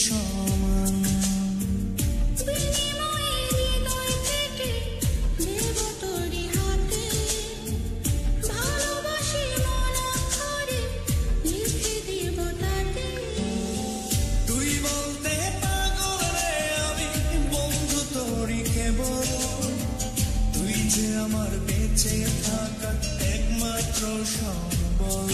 সমান। তুই বলতে পাগল রে আমি বন্ধু তোরই কেবল, তুই যে আমার বেঁচে থাকার একমাত্র সম্বল।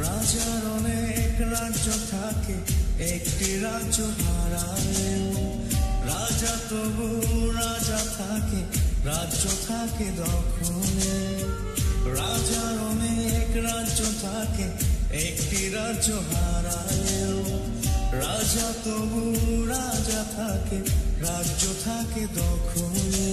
রাজার অনেক রাজ্য থাকে, একটি রাজ্য হারালেও রাজা তবু রাজা থাকে, রাজ্য থাকে দখলে। রাজার অনেক রাজ্য থাকে, একটি রাজ্য হারালেও রাজা তবু রাজা থাকে, রাজ্য থাকে দখলে।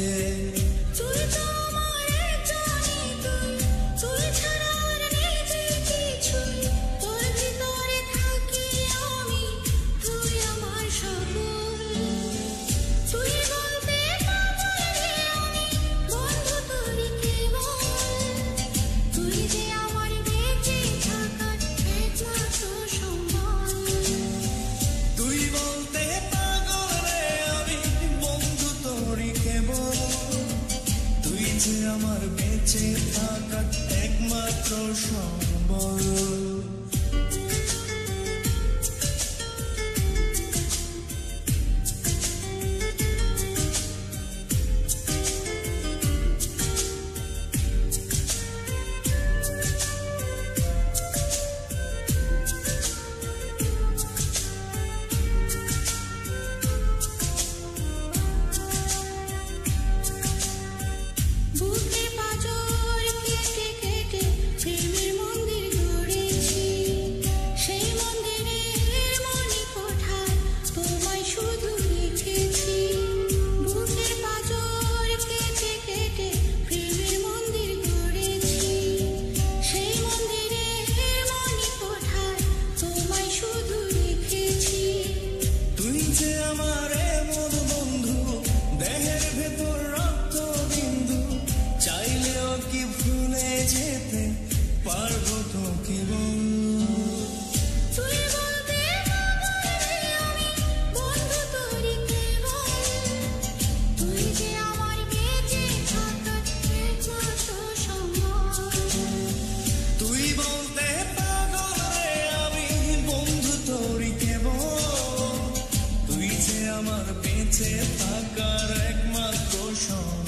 আমার বেঁচে থাকার একমাত্র সম্বল। যেতে পারবো তো কেবল তুই বলতে আমি বন্ধু তোরই কেবল, তুই যে আমার বেঁচে থাকার একমাত্র সম্বল। তুই বলতে পাগল রে আমি বন্ধু তোরই কেবল, তুই যে আমার বেঁচে থাকার একমাত্র সম্বল।